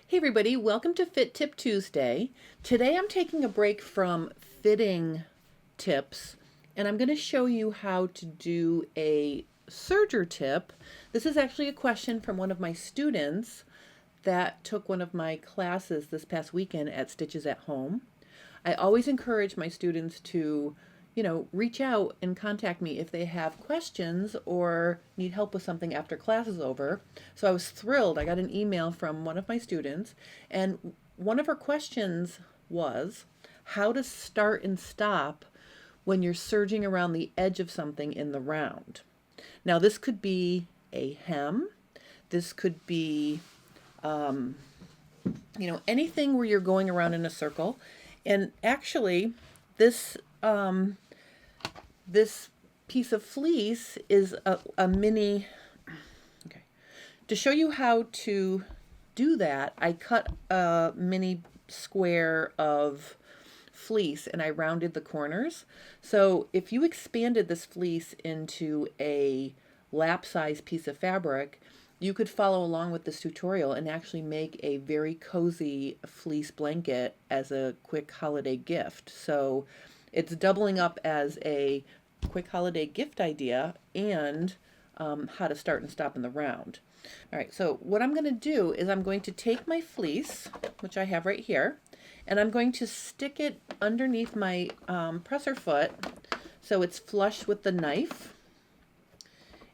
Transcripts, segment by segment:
Hey everybody, welcome to Fit Tip Tuesday. Today I'm taking a break from fitting tips and I'm going to show you how to do a serger tip. This is actually a question from one of my students that took one of my classes this past weekend at Stitches at Home. I always encourage my students to reach out and contact me if they have questions or need help with something after class is over. So I was thrilled. I got an email from one of my students, and one of her questions was how to start and stop when you're serging around the edge of something in the round. Now, this could be a hem. This could be, anything where you're going around in a circle. And actually, this this piece of fleece is a mini, okay. To show you how to do that, I cut a mini square of fleece and I rounded the corners. So if you expanded this fleece into a lap size piece of fabric, you could follow along with this tutorial and actually make a very cozy fleece blanket as a quick holiday gift. So it's doubling up as a quick holiday gift idea and how to start and stop in the round. All right, so what I'm going to do is I'm going to take my fleece, which I have right here, and I'm going to stick it underneath my presser foot so it's flush with the knife.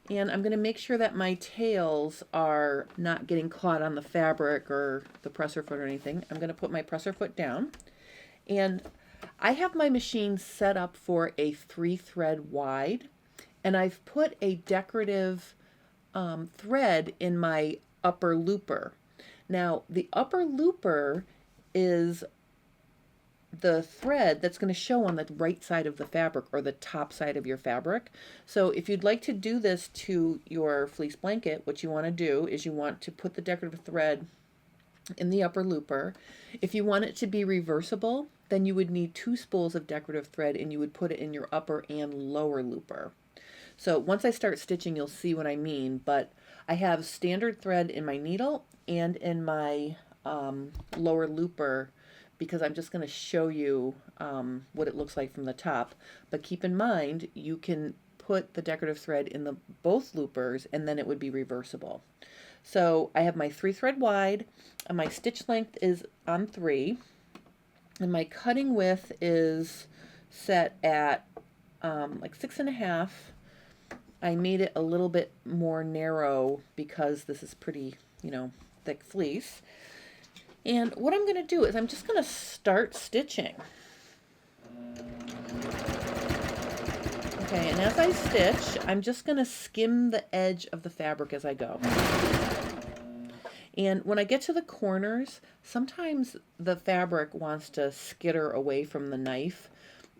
And I'm going to make sure that my tails are not getting caught on the fabric or the presser foot or anything. I'm going to put my presser foot down, and I have my machine set up for a 3-thread wide, and I've put a decorative thread in my upper looper. Now, the upper looper is the thread that's going to show on the right side of the fabric or the top side of your fabric. So if you'd like to do this to your fleece blanket, what you want to do is you want to put the decorative thread in the upper looper. If you want it to be reversible, then you would need 2 spools of decorative thread and you would put it in your upper and lower looper. So once I start stitching, you'll see what I mean, but I have standard thread in my needle and in my lower looper because I'm just going to show you what it looks like from the top. But keep in mind, you can put the decorative thread in the both loopers and then it would be reversible. So I have my 3-thread wide and my stitch length is on 3 and my cutting width is set at like 6.5. I made it a little bit more narrow because this is pretty, thick fleece. And what I'm going to do is I'm just going to start stitching. Okay, and as I stitch, I'm just going to skim the edge of the fabric as I go. And when I get to the corners, sometimes the fabric wants to skitter away from the knife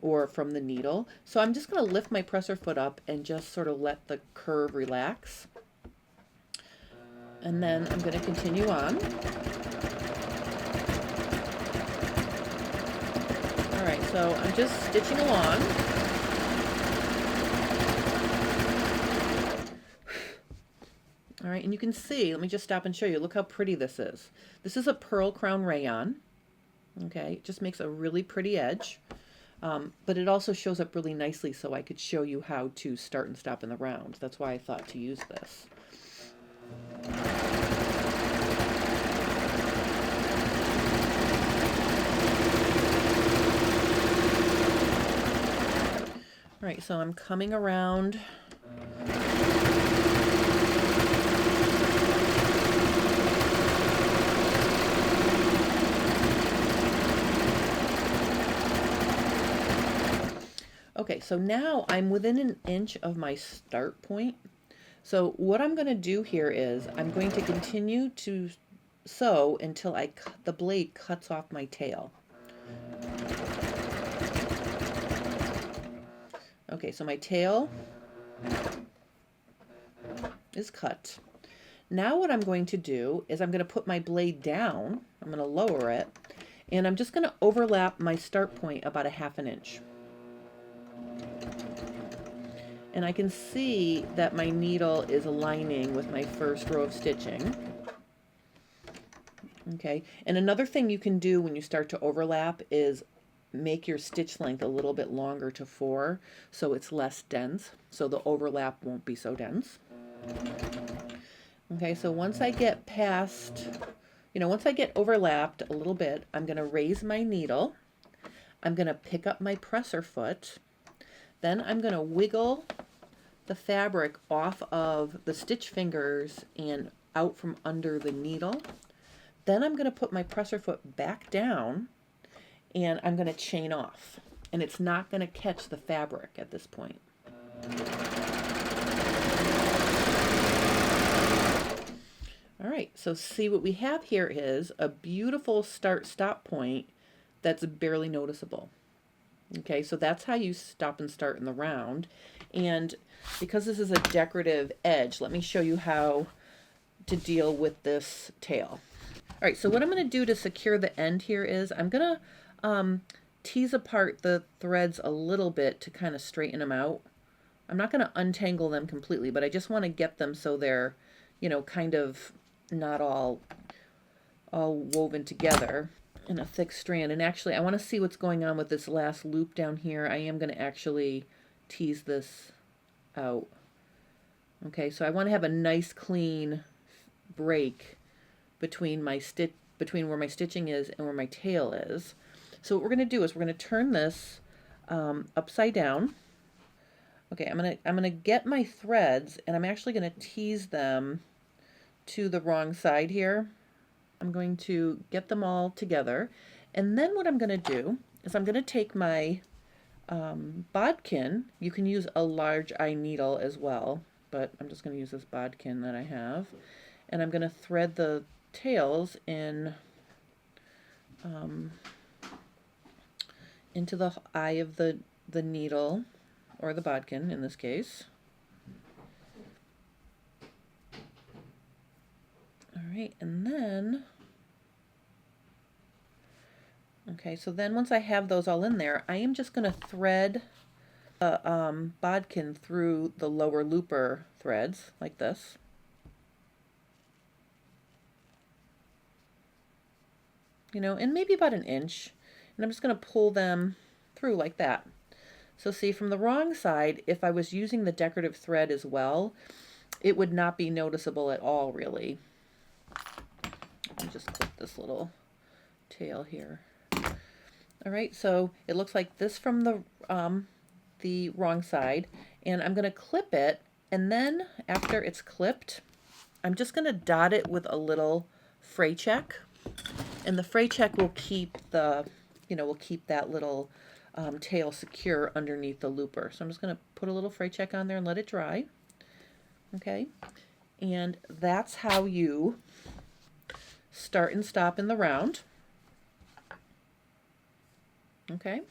or from the needle. So I'm just going to lift my presser foot up and just sort of let the curve relax. And then I'm going to continue on. All right, so I'm just stitching along. All right, and you can see, let me just stop and show you. Look how pretty this is. This is a pearl crown rayon. Okay, it just makes a really pretty edge. But it also shows up really nicely so I could show you how to start and stop in the round. That's why I thought to use this. All right, so I'm coming around. Okay, so now I'm within an inch of my start point. So what I'm going to do here is I'm going to continue to sew until the blade cuts off my tail. Okay, so my tail is cut. Now what I'm going to do is I'm going to put my blade down, I'm going to lower it, and I'm just going to overlap my start point about 1/2 inch. And I can see that my needle is aligning with my first row of stitching. Okay, and another thing you can do when you start to overlap is make your stitch length a little bit longer to 4 so it's less dense, so the overlap won't be so dense. Okay, so once I get past, once I get overlapped a little bit, I'm going to raise my needle. I'm going to pick up my presser foot. Then I'm going to wiggle the fabric off of the stitch fingers and out from under the needle. Then I'm going to put my presser foot back down and I'm going to chain off. And it's not going to catch the fabric at this point. All right, so see what we have here is a beautiful start-stop point that's barely noticeable. Okay, so that's how you stop and start in the round. And because this is a decorative edge, let me show you how to deal with this tail. All right, so what I'm going to do to secure the end here is I'm going to tease apart the threads a little bit to kind of straighten them out. I'm not going to untangle them completely, but I just want to get them so they're, kind of not all woven together in a thick strand. And actually, I want to see what's going on with this last loop down here. I am going to actually tease this out. Okay, so I want to have a nice clean break between between where my stitching is and where my tail is. So what we're going to do is we're going to turn this upside down. Okay, I'm gonna get my threads and I'm actually going to tease them to the wrong side here. I'm going to get them all together, and then what I'm going to do is I'm going to take my bodkin. You can use a large eye needle as well, but I'm just going to use this bodkin that I have, and I'm going to thread the tails in into the eye of the needle, or the bodkin in this case. All right, and then, okay, so then once I have those all in there, I am just going to thread the bodkin through the lower looper threads like this. And maybe about an inch. And I'm just going to pull them through like that. So see, from the wrong side, if I was using the decorative thread as well, it would not be noticeable at all, really. Let me just clip this little tail here. All right, so it looks like this from the wrong side, and I'm going to clip it, and then after it's clipped, I'm just going to dot it with a little fray check, and the fray check will keep the, will keep that little tail secure underneath the looper. So I'm just going to put a little fray check on there and let it dry. Okay, and that's how you start and stop in the round. Okay.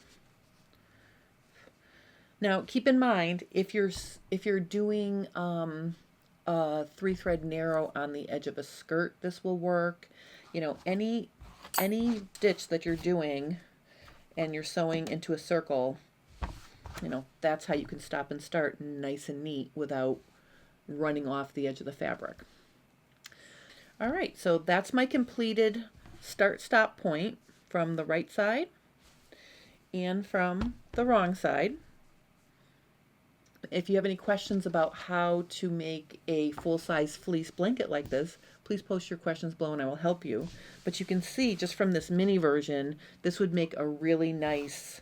Now keep in mind, if you're doing a 3-thread narrow on the edge of a skirt, this will work. Any stitch that you're doing and you're sewing into a circle, that's how you can stop and start nice and neat without running off the edge of the fabric. All right, so that's my completed start-stop point from the right side and from the wrong side. If you have any questions about how to make a full-size fleece blanket like this, please post your questions below and I will help you. But you can see just from this mini version, this would make a really nice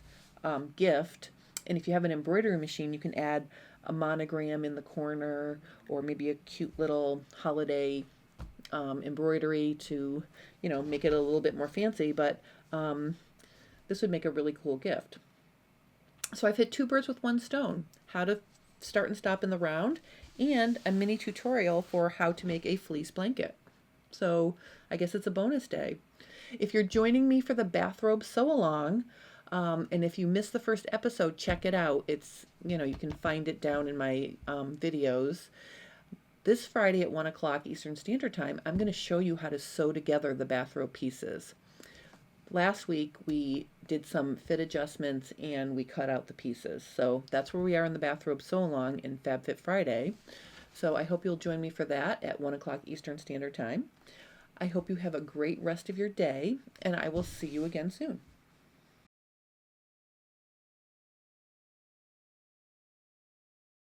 gift. And if you have an embroidery machine, you can add a monogram in the corner or maybe a cute little holiday embroidery to, make it a little bit more fancy. But this would make a really cool gift. So I've hit 2 birds with 1 stone. How to start and stop in the round, and a mini tutorial for how to make a fleece blanket. So I guess it's a bonus day. If you're joining me for the bathrobe sew along, and if you missed the first episode, check it out. It's, you can find it down in my videos. This Friday at 1 o'clock Eastern Standard Time, I'm going to show you how to sew together the bathrobe pieces. Last week we did some fit adjustments and we cut out the pieces. So that's where we are in the bathrobe sew along in FabFit Friday. So I hope you'll join me for that at 1 o'clock Eastern Standard Time. I hope you have a great rest of your day, and I will see you again soon.